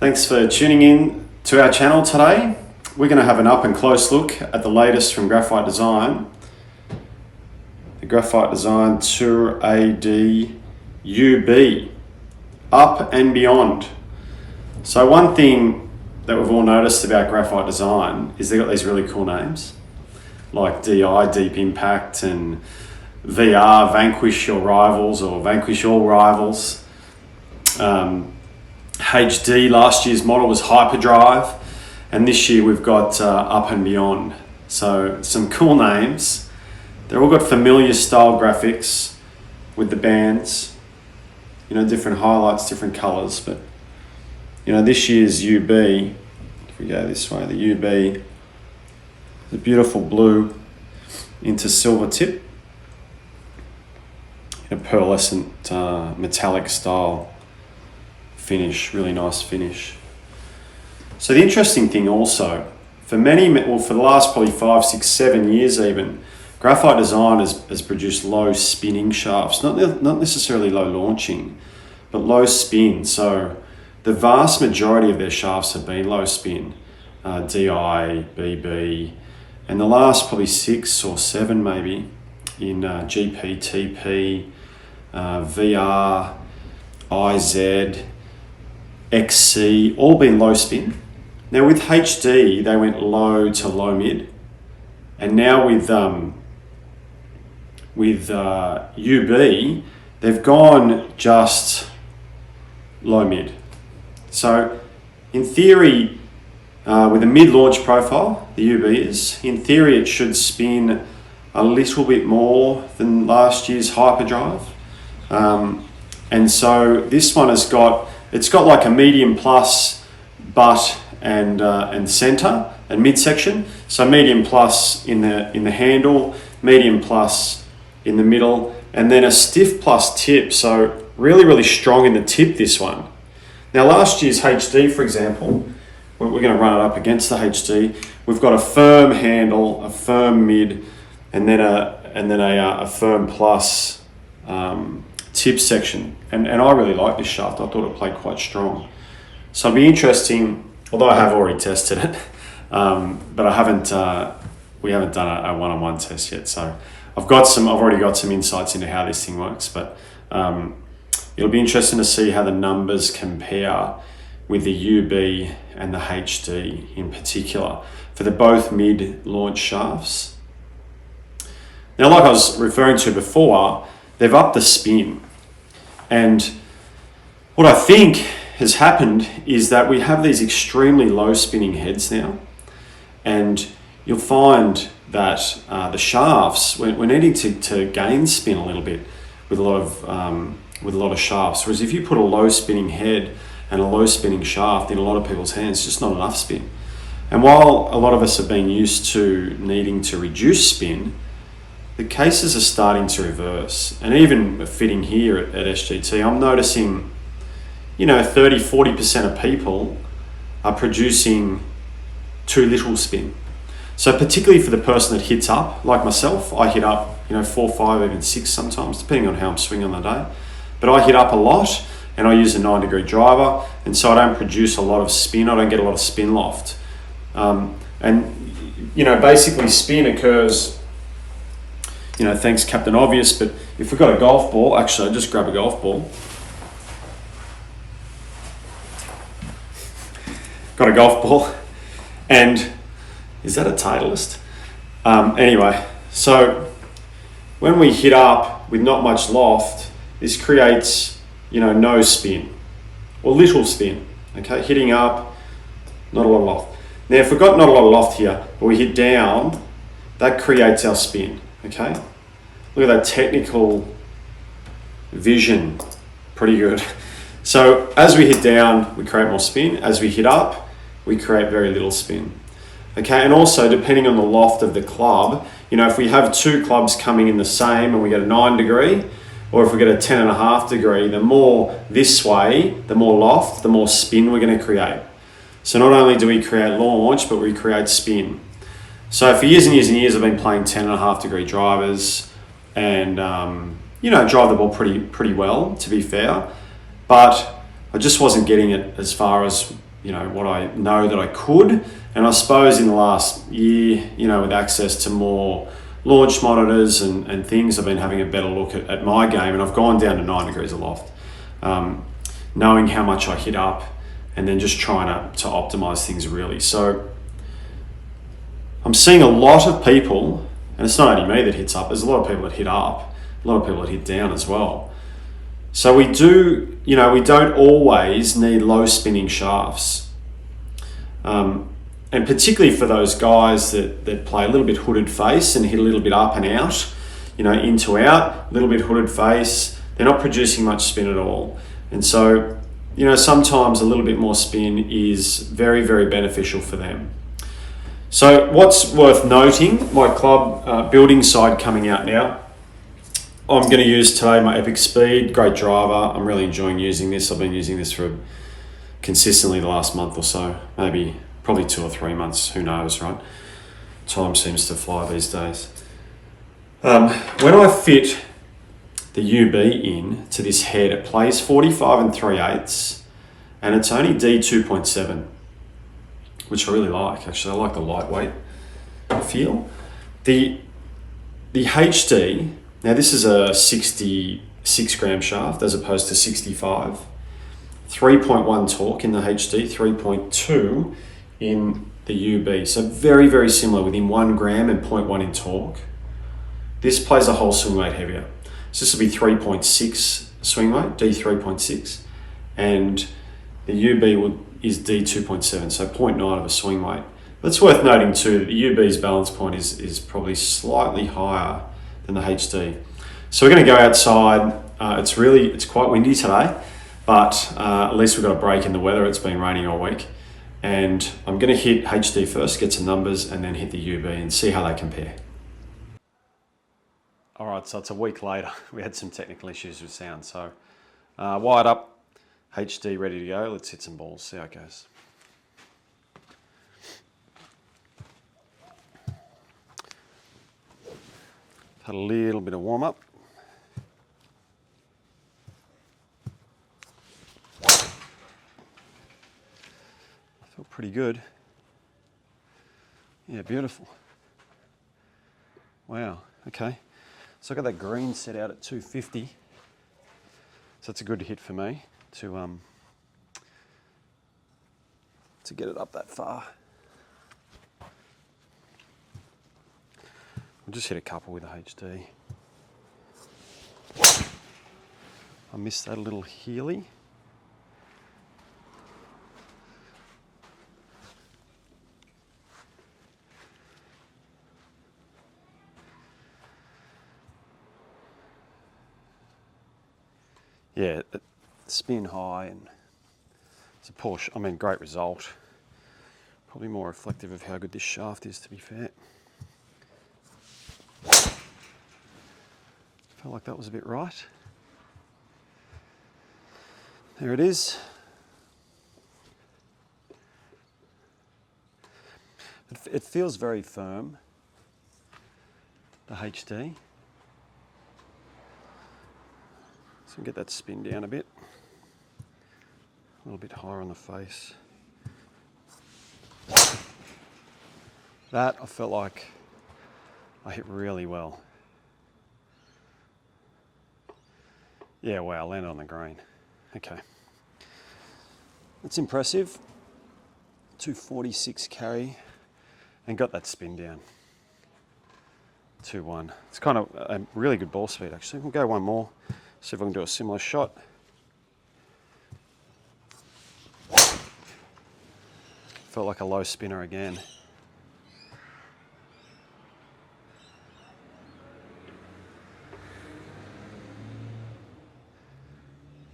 Thanks for tuning in to our channel today. We're going to have an up and close look at the latest from Graphite Design. The Graphite Design Tour AD UB, up and beyond. So one thing that we've all noticed about Graphite Design is they've got these really cool names like DI, Deep Impact, and VR, Vanquish Your Rivals or Vanquish All Rivals. HD, last year's model was Hyperdrive, and this year we've got Up and Beyond. So some cool names. They're all got familiar style graphics with the bands, different highlights, different colors. But this year's UB, if we go this way, the UB, the beautiful blue into silver tip, a pearlescent metallic style finish, really nice finish. So the interesting thing also, for the last probably 5, 6, 7 years even, Graphite Design has produced low spinning shafts, not necessarily low launching, but low spin. So the vast majority of their shafts have been low spin, DI, BB, and the last probably 6 or 7 maybe in GP, TP, VR, IZ, XC, all been low spin. Now with HD, they went low to low mid, and now with UB, they've gone just low mid. So in theory, with a mid-launch profile, the UB is, in theory it should spin a little bit more than last year's Hyperdrive. And so this one it's got like a medium plus butt and center and midsection. So medium plus in the handle, medium plus in the middle, and then a stiff plus tip. So really, really strong in the tip, this one. Now last year's HD, for example, we're going to run it up against the HD. We've got a firm handle, a firm mid, and then a firm plus tip section. And I really like this shaft. I thought it played quite strong. So it'll be interesting, although I have already tested it, but we haven't done a one-on-one test yet. So I've already got some insights into how this thing works, but it'll be interesting to see how the numbers compare with the UB and the HD in particular for the both mid-launch shafts. Now, like I was referring to before, they've upped the spin. And what I think has happened is that we have these extremely low spinning heads now. And you'll find that the shafts, we're needing to gain spin a little bit with a lot of shafts. Whereas if you put a low spinning head and a low spinning shaft in a lot of people's hands, it's just not enough spin. And while a lot of us have been used to needing to reduce spin, the cases are starting to reverse. And even fitting here at SGT, I'm noticing, 30-40% of people are producing too little spin. So particularly for the person that hits up, like myself, I hit up, 4, 5, even 6 sometimes, depending on how I'm swinging on the day. But I hit up a lot, and I use a 9-degree driver, and so I don't produce a lot of spin. I don't get a lot of spin loft. Basically spin occurs, thanks Captain Obvious, but if we've got a golf ball, actually I'll just grab a golf ball. Got a golf ball, and is that a Titleist? Anyway, so when we hit up with not much loft, this creates, no spin, or little spin, okay? Hitting up, not a lot of loft. Now if we've got not a lot of loft here, but we hit down, that creates our spin. Okay, look at that technical vision, pretty good. So as we hit down, we create more spin. As we hit up, we create very little spin. Okay, and also depending on the loft of the club, if we have 2 clubs coming in the same and we get a 9-degree, or if we get a 10.5 degree, the more this way, the more loft, the more spin we're going to create. So not only do we create launch, but we create spin. So for years and years and years, I've been playing 10.5 degree drivers and, drive the ball pretty well, to be fair. But I just wasn't getting it as far as what I know that I could. And I suppose in the last year, with access to more launch monitors and things, I've been having a better look at my game, and I've gone down to 9 degrees aloft, knowing how much I hit up, and then just trying to optimize things really. So I'm seeing a lot of people, and it's not only me that hits up, there's a lot of people that hit up, a lot of people that hit down as well. So we don't always need low spinning shafts. And particularly for those guys that play a little bit hooded face and hit a little bit up and out, in to out, a little bit hooded face, they're not producing much spin at all. And so, sometimes a little bit more spin is very, very beneficial for them. So what's worth noting, my club building side coming out now, I'm going to use today my Epic Speed, great driver. I'm really enjoying using this. I've been using this for consistently the last month or so, probably 2 or 3 months, who knows, right? Time seems to fly these days. When I fit the UB in to this head, it plays 45 3/8, and it's only D2.7, which I really like. Actually, I like the lightweight feel. The HD, now this is a 66 gram shaft as opposed to 65. 3.1 torque in the HD, 3.2 in the UB. So very, very similar, within 1 gram and 0.1 in torque. This plays a whole swing weight heavier. So this will be 3.6 swing weight, D3.6, and the UB is D2.7, so 0.9 of a swing weight. But it's worth noting too that the UB's balance point is probably slightly higher than the HD. So we're going to go outside. It's quite windy today, but at least we've got a break in the weather. It's been raining all week. And I'm going to hit HD first, get some numbers, and then hit the UB and see how they compare. All right, so it's a week later. We had some technical issues with sound. So wired up, HD ready to go. Let's hit some balls, see how it goes. Had a little bit of warm up. Feel pretty good. Yeah, beautiful. Wow, okay. So I got that green set out at 250. So that's a good hit for me to get it up that far. I'll just hit a couple with a HD. I missed that little Healy. Yeah, spin high, and it's a Porsche. I mean, great result. Probably more reflective of how good this shaft is, to be fair. Felt like that was a bit right. There it is. It feels very firm, the HD. So get that spin down a bit. A little bit higher on the face. That I felt like I hit really well. Yeah, wow, I landed on the green. Okay. That's impressive. 246 carry, and got that spin down. 2-1. It's kind of a really good ball speed, actually. We'll go one more, see if I can do a similar shot. Felt like a low spinner again.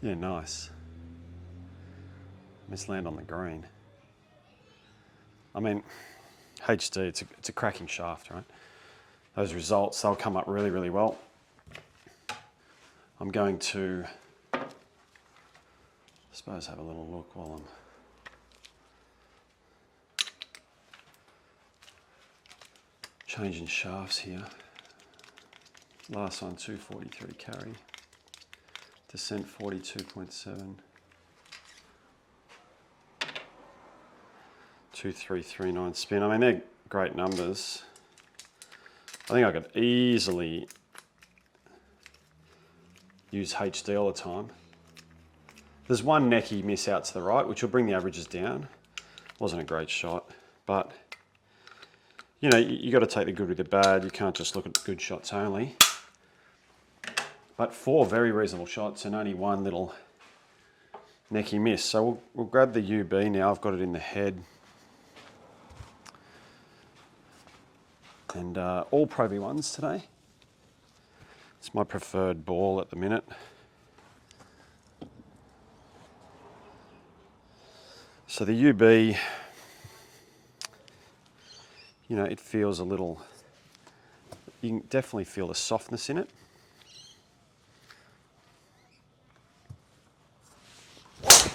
Yeah, nice. Let's land on the green. I mean, HD, it's a cracking shaft, right? Those results, they'll come up really, really well. I'm going to, I suppose, have a little look while I'm changing shafts here. Last one, 243 carry. Descent 42.7. 2339 spin. I mean, they're great numbers. I think I could easily use HD all the time. There's one necky miss out to the right, which will bring the averages down. Wasn't a great shot, but you know, you got to take the good with the bad. You can't just look at good shots only. But 4 very reasonable shots and only one little necky miss. So we'll grab the UB now. I've got it in the head. And all Pro V1s today. It's my preferred ball at the minute. So the UB, you know, it feels a little, you can definitely feel the softness in it. It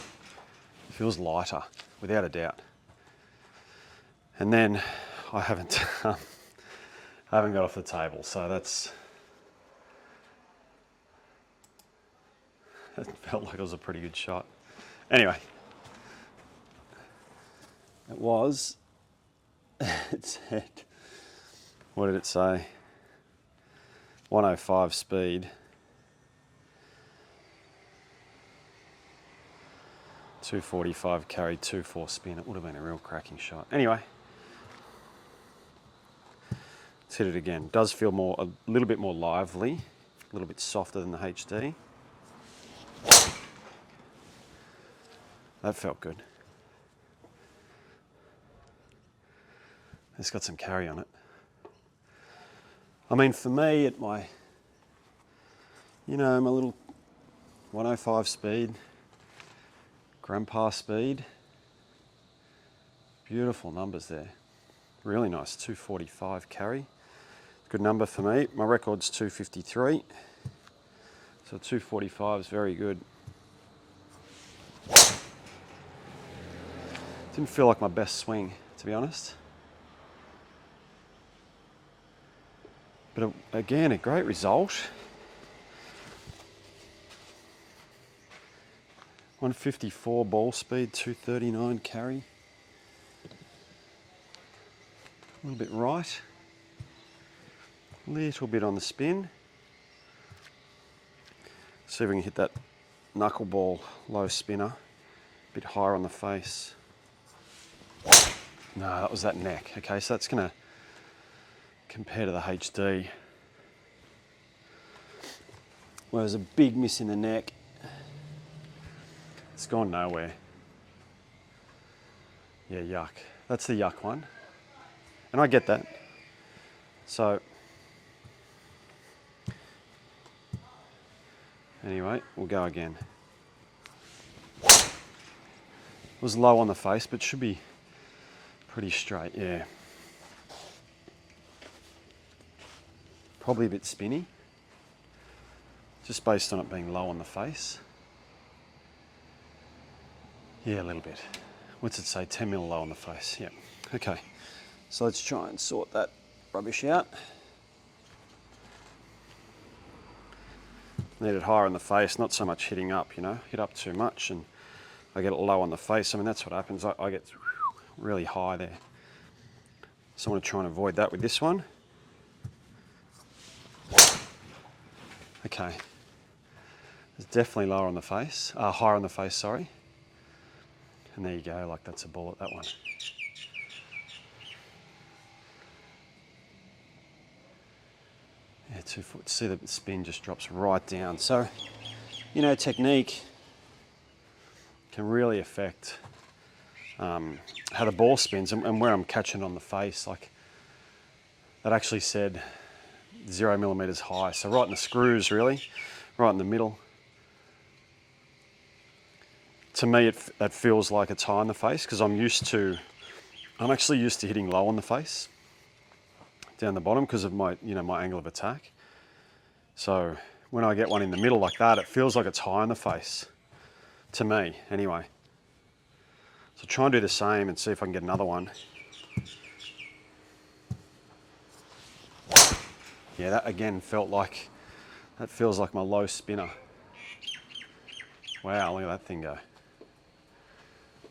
feels lighter, without a doubt. And then I haven't got off the table, so that felt like it was a pretty good shot. Anyway, it was, it said, what did it say? 105 speed. 245 carry, 2.4 spin. It would have been a real cracking shot. Anyway, let's hit it again. Does feel a little bit more lively, a little bit softer than the HD. That felt good. It's got some carry on it. I mean, for me, at my, you know, my little 105 speed, grandpa speed, beautiful numbers there. Really nice, 245 carry. Good number for me. My record's 253. So 245 is very good. Didn't feel like my best swing, to be honest. But again, a great result. 154 ball speed, 239 carry. A little bit right. A little bit on the spin. See if we can hit that knuckleball low spinner. A bit higher on the face. No, that was that neck. Okay, so that's going to compare to the HD. Well, there's a big miss in the neck. It's gone nowhere. Yeah, yuck. That's the yuck one. And I get that. So, anyway, we'll go again. It was low on the face, but should be pretty straight, yeah. Probably a bit spinny, just based on it being low on the face. Yeah, a little bit. What's it say? 10 mil low on the face. Yep. Okay. So let's try and sort that rubbish out. Need it higher on the face, not so much hitting up, you know. Hit up too much and I get it low on the face. I mean, that's what happens. I get really high there. So I want to try and avoid that with this one. Okay. It's definitely lower on the face, higher on the face, sorry. And there you go, like that's a bullet, that one. Yeah, 2 foot. See the spin just drops right down. So, you know, technique can really affect how the ball spins and where I'm catching on the face. Like that actually said 0 millimeters high. So right in the screws, really, right in the middle. To me, that feels like it's high on the face because I'm actually used to hitting low on the face, down the bottom because of my, you know, my angle of attack. So when I get one in the middle like that, it feels like it's high on the face, to me, anyway. So try and do the same and see if I can get another one. Yeah, that again feels like my low spinner. Wow, look at that thing go.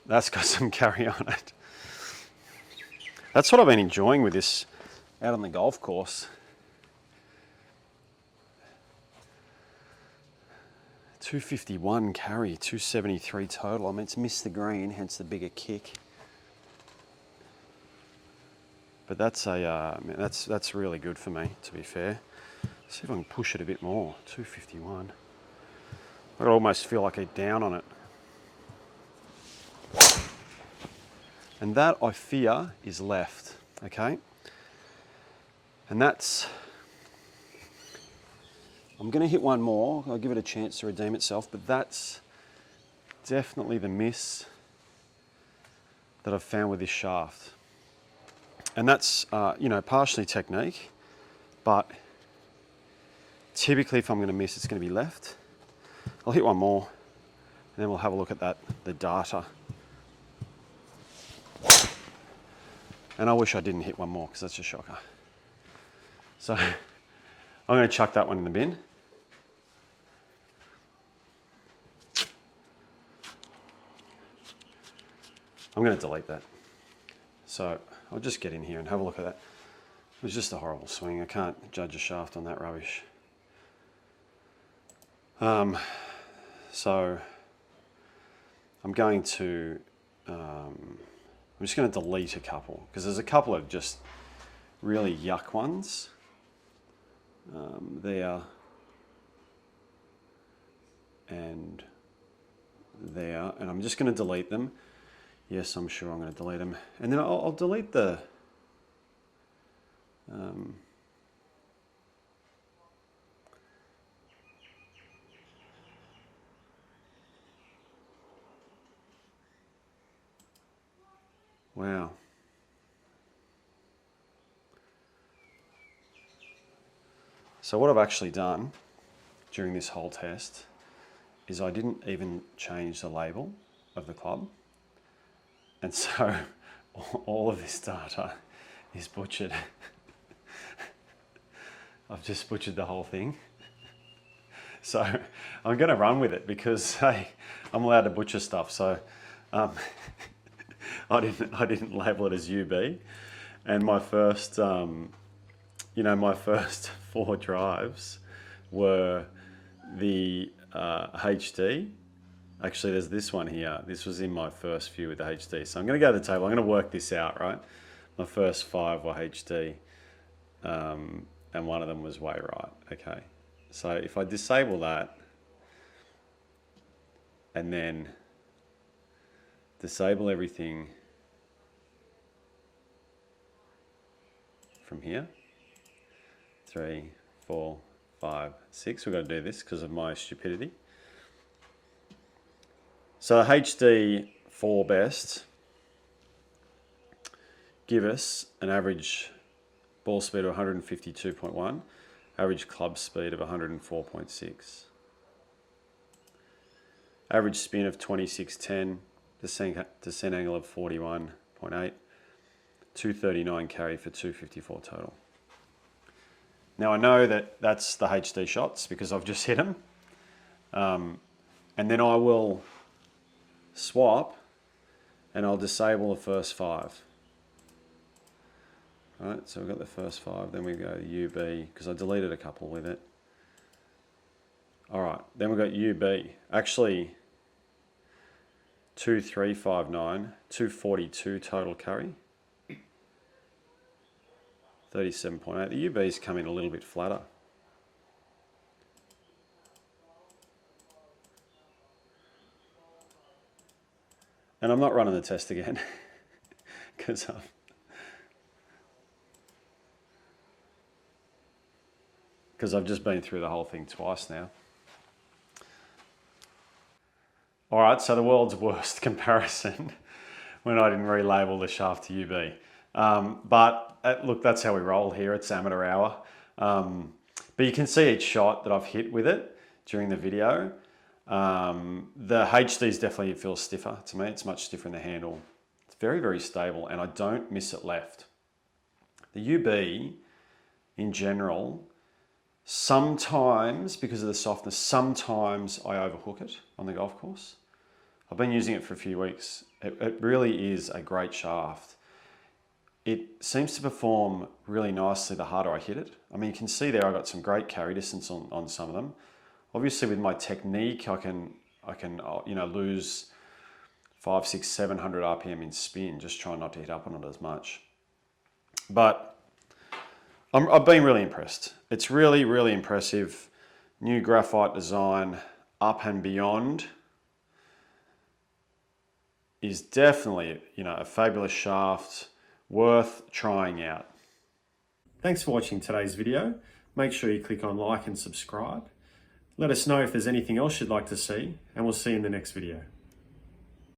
That's got some carry on it. That's what I've been enjoying with this out on the golf course. 251 carry, 273 total. I mean, it's missed the green, hence the bigger kick. But that's that's really good for me, to be fair. See if I can push it a bit more. 251. I almost feel like a down on it. And that, I fear, is left, okay? And that's, I'm gonna hit one more. I'll give it a chance to redeem itself, but that's definitely the miss that I've found with this shaft. And that's, you know, partially technique, but typically if I'm gonna miss, it's gonna be left. I'll hit one more, and then we'll have a look at that, the data. And I wish I didn't hit one more, because that's a shocker. So I'm gonna chuck that one in the bin. I'm gonna delete that. So I'll just get in here and have a look at that. It was just a horrible swing. I can't judge a shaft on that rubbish. So I'm going to, I'm just going to delete a couple, because there's a couple of just really yuck ones there and there, and I'm just going to delete them. Yes, I'm sure I'm going to delete them, and then I'll delete the wow. So what I've actually done during this whole test is I didn't even change the label of the club. And so all of this data is butchered. I've just butchered the whole thing. So I'm going to run with it because, hey, I'm allowed to butcher stuff. So I didn't label it as UB. And my first, you know, my first 4 drives were the HD. Actually, there's this one here. This was in my first few with the HD. So I'm going to go to the table. I'm going to work this out, right? My first 5 were HD, and one of them was way right. Okay. So if I disable that, and then disable everything from here, 3, 4, 5, 6. We've got to do this because of my stupidity. So HD 4 best give us an average ball speed of 152.1, average club speed of 104.6, average spin of 2610, descent angle of 41.8, 239 carry for 254 total. Now I know that that's the HD shots because I've just hit them, and then I will swap and I'll disable the first 5. Right, so we've got the first 5, then we go UB because I deleted a couple with it. All right, then we've got UB. Actually, 2359, 242 total carry, 37.8. The UB's come in a little bit flatter. And I'm not running the test again because I've just been through the whole thing twice now. All right, so the world's worst comparison when I didn't relabel the shaft to UB. But look, that's how we roll here. It's amateur hour. But you can see each shot that I've hit with it during the video. The HDs definitely feels stiffer to me. It's much stiffer in the handle. It's very, very stable, and I don't miss it left. The UB, in general, sometimes, because of the softness, sometimes I overhook it on the golf course. I've been using it for a few weeks. It really is a great shaft. it seems to perform really nicely the harder I hit it. I mean, you can see there I got some great carry distance on some of them. Obviously with my technique, I can lose 500, 600, 700 RPM in spin, just trying not to hit up on it as much. But I've been really impressed. It's really, really impressive. New Graphite Design Up and Beyond is definitely, a fabulous shaft, worth trying out. Thanks for watching today's video. Make sure you click on like and subscribe. Let us know if there's anything else you'd like to see, and we'll see you in the next video.